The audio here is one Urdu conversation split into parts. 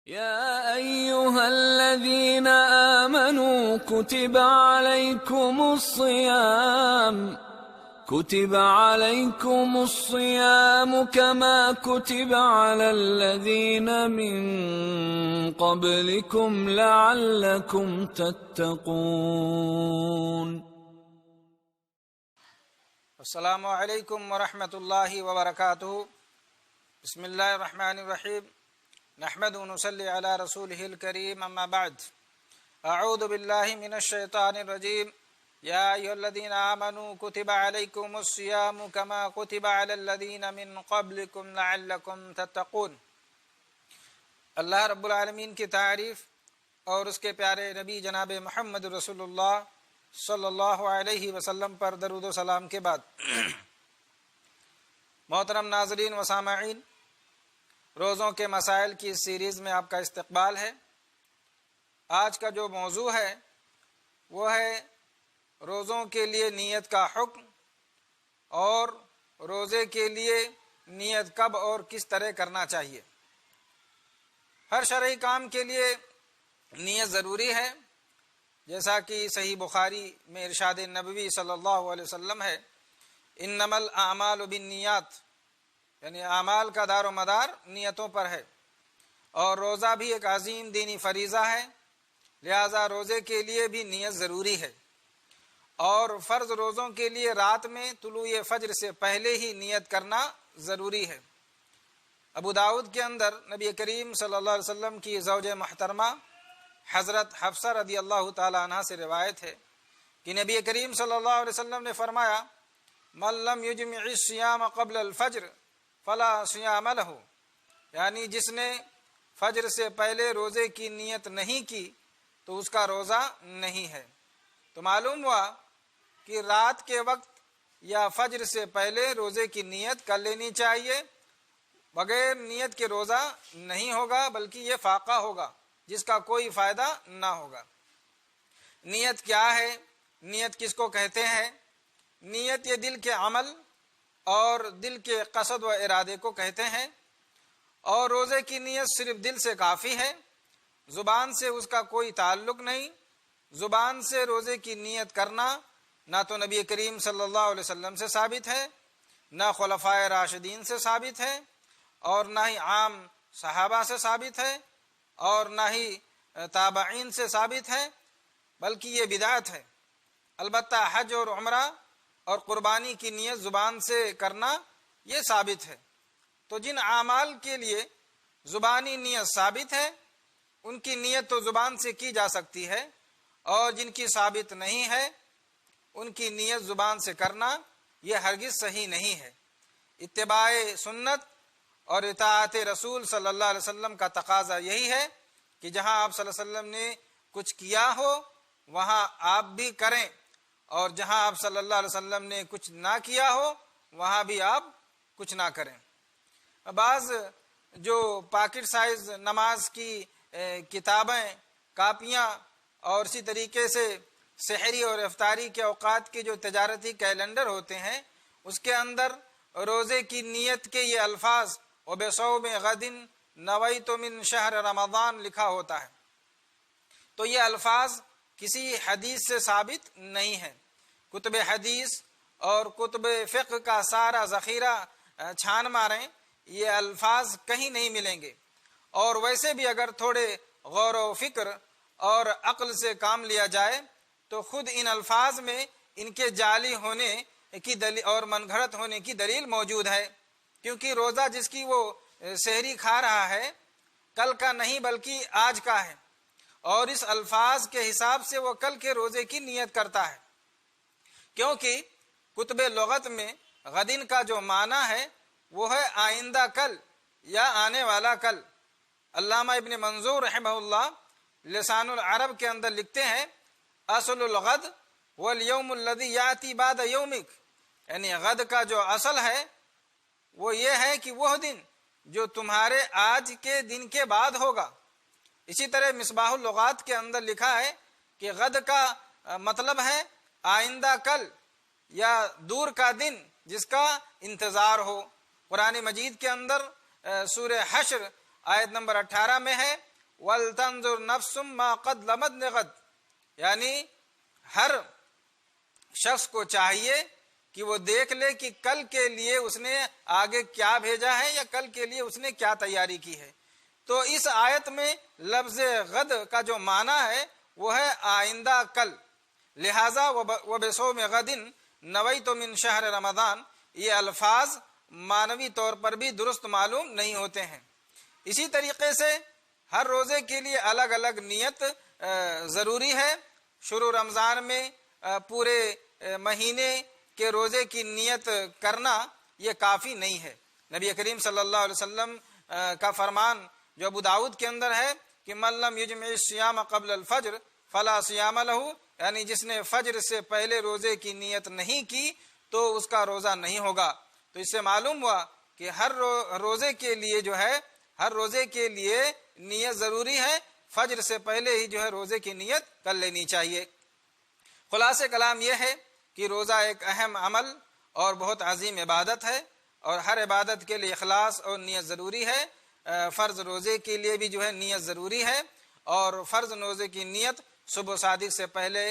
يا أيها الذين آمنوا كتب عليكم الصيام كما كتب على الذين من قبلكم لعلكم تتقون. السلام علیکم ورحمۃ اللہ وبرکاتہ. بسم اللہ الرحمن الرحیم. نحمد و نصلی علی رسولہ الکریم. اما بعد. اعوذ باللہ من الشیطان الرجیم. یا ایھا الذین آمنوا کتب علیکم الصیام کما کتب علی الذین من قبلکم لعلکم تتقون. اللہ رب العالمین کی تعریف اور اس کے پیارے نبی جناب محمد رسول اللہ صلی اللہ علیہ وسلم پر درود و سلام کے بعد، محترم ناظرین و سامعین، روزوں کے مسائل کی اس سیریز میں آپ کا استقبال ہے. آج کا جو موضوع ہے وہ ہے روزوں کے لیے نیت کا حکم، اور روزے کے لیے نیت کب اور کس طرح کرنا چاہیے. ہر شرعی کام کے لیے نیت ضروری ہے، جیسا کہ صحیح بخاری میں ارشاد نبوی صلی اللہ علیہ وسلم ہے، انما الاعمال بالنیات، یعنی اعمال کا دار و مدار نیتوں پر ہے. اور روزہ بھی ایک عظیم دینی فریضہ ہے، لہذا روزے کے لیے بھی نیت ضروری ہے. اور فرض روزوں کے لیے رات میں طلوع فجر سے پہلے ہی نیت کرنا ضروری ہے. ابو داؤد کے اندر نبی کریم صلی اللہ علیہ وسلم کی زوج محترمہ حضرت حفصہ رضی اللہ تعالی عنہ سے روایت ہے کہ نبی کریم صلی اللہ علیہ وسلم نے فرمایا، من لم یجمع الصیام قبل الفجر فلا صیام لہ، یعنی جس نے فجر سے پہلے روزے کی نیت نہیں کی تو اس کا روزہ نہیں ہے. تو معلوم ہوا کہ رات کے وقت یا فجر سے پہلے روزے کی نیت کر لینی چاہیے. بغیر نیت کے روزہ نہیں ہوگا، بلکہ یہ فاقہ ہوگا جس کا کوئی فائدہ نہ ہوگا. نیت کیا ہے؟ نیت کس کو کہتے ہیں؟ نیت یہ دل کے عمل اور دل کے قصد و ارادے کو کہتے ہیں. اور روزے کی نیت صرف دل سے کافی ہے، زبان سے اس کا کوئی تعلق نہیں. زبان سے روزے کی نیت کرنا نہ تو نبی کریم صلی اللہ علیہ وسلم سے ثابت ہے، نہ خلفائے راشدین سے ثابت ہے، اور نہ ہی عام صحابہ سے ثابت ہے، اور نہ ہی تابعین سے ثابت ہے، بلکہ یہ بدعت ہے. البتہ حج اور عمرہ اور قربانی کی نیت زبان سے کرنا یہ ثابت ہے. تو جن اعمال کے لیے زبانی نیت ثابت ہے ان کی نیت تو زبان سے کی جا سکتی ہے، اور جن کی ثابت نہیں ہے ان کی نیت زبان سے کرنا یہ ہرگز صحیح نہیں ہے. اتباع سنت اور اطاعت رسول صلی اللہ علیہ وسلم کا تقاضا یہی ہے کہ جہاں آپ صلی اللہ علیہ وسلم نے کچھ کیا ہو وہاں آپ بھی کریں، اور جہاں آپ صلی اللہ علیہ وسلم نے کچھ نہ کیا ہو وہاں بھی آپ کچھ نہ کریں. بعض جو پاکٹ سائز نماز کی کتابیں، کاپیاں، اور اسی طریقے سے سحری اور افطاری کے اوقات کے جو تجارتی کیلنڈر ہوتے ہیں اس کے اندر روزے کی نیت کے یہ الفاظ وَبِصَوْمِ غَدٍ نَوَيْتُ مِنْ شَهْرِ رمضان لکھا ہوتا ہے. تو یہ الفاظ کسی حدیث سے ثابت نہیں ہے. کتب حدیث اور کتب فقہ کا سارا ذخیرہ چھان ماریں، یہ الفاظ کہیں نہیں ملیں گے. اور ویسے بھی اگر تھوڑے غور و فکر اور عقل سے کام لیا جائے تو خود ان الفاظ میں ان کے جعلی ہونے کی دلیل اور من گھڑت ہونے کی دلیل موجود ہے. کیونکہ روزہ جس کی وہ سحری کھا رہا ہے کل کا نہیں بلکہ آج کا ہے، اور اس الفاظ کے حساب سے وہ کل کے روزے کی نیت کرتا ہے. کیونکہ کتب لغت میں غدن کا جو معنی ہے وہ ہے آئندہ کل یا آنے والا کل. علامہ ابن منظور رحمہ اللہ لسان العرب کے اندر لکھتے ہیں، اصل الغد والیوم الذی یاتی بعد یومک، یعنی غد کا جو اصل ہے وہ یہ ہے کہ وہ دن جو تمہارے آج کے دن کے بعد ہوگا. اسی طرح مصباح اللغات کے اندر لکھا ہے کہ غد کا مطلب ہے آئندہ کل یا دور کا دن جس کا انتظار ہو. قرآن مجید کے اندر سورہ حشر آیت نمبر 18 میں ہے وَلْتَنْظُرْ نَفْسٌ مَا قَدَّمَتْ لِغَدٍ، یعنی ہر شخص کو چاہیے کہ وہ دیکھ لے کہ کل کے لیے اس نے آگے کیا بھیجا ہے یا کل کے لیے اس نے کیا تیاری کی ہے۔ تو اس آیت میں لفظ غد کا جو معنی ہے وہ ہے آئندہ کل، لہٰذا وَبِصَوْمِ غَدٍ نَوَيْتُ مِنْ شَهْرِ رمضان، یہ الفاظ معنوی طور پر بھی درست معلوم نہیں ہوتے ہیں۔ اسی طریقے سے ہر روزے کے لیے الگ الگ نیت ضروری ہے۔ شروع رمضان میں پورے مہینے کے روزے کی نیت کرنا یہ کافی نہیں ہے۔ نبی کریم صلی اللہ علیہ وسلم کا فرمان جو ابو داؤد کے اندر ہے کہ من لم یجمع الصیام قبل الفجر فلا صیام لہ، یعنی جس نے فجر سے پہلے روزے کی نیت نہیں کی تو اس کا روزہ نہیں ہوگا۔ تو اس سے معلوم ہوا کہ ہر روزے کے لیے جو ہے ہر روزے کے لیے نیت ضروری ہے، فجر سے پہلے ہی جو ہے روزے کی نیت کر لینی چاہیے۔ خلاصہ کلام یہ ہے کہ روزہ ایک اہم عمل اور بہت عظیم عبادت ہے، اور ہر عبادت کے لیے اخلاص اور نیت ضروری ہے۔ فرض روزے کے لیے بھی جو ہے نیت ضروری ہے، اور فرض روزے کی نیت صبح صادق سے پہلے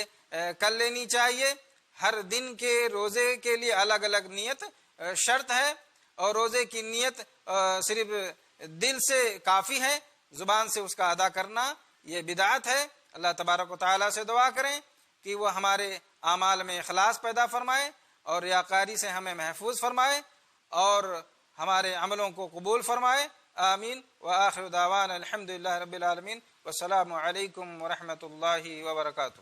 کر لینی چاہیے۔ ہر دن کے روزے کے لیے الگ الگ نیت شرط ہے، اور روزے کی نیت صرف دل سے کافی ہے، زبان سے اس کا ادا کرنا یہ بدعت ہے۔ اللہ تبارک و تعالیٰ سے دعا کریں کہ وہ ہمارے اعمال میں اخلاص پیدا فرمائے اور ریاکاری سے ہمیں محفوظ فرمائے اور ہمارے عملوں کو قبول فرمائے۔ آمین۔ وآخر دعوانا الحمدللہ رب العالمین، والسلام علیکم ورحمۃ اللہ وبرکاتہ۔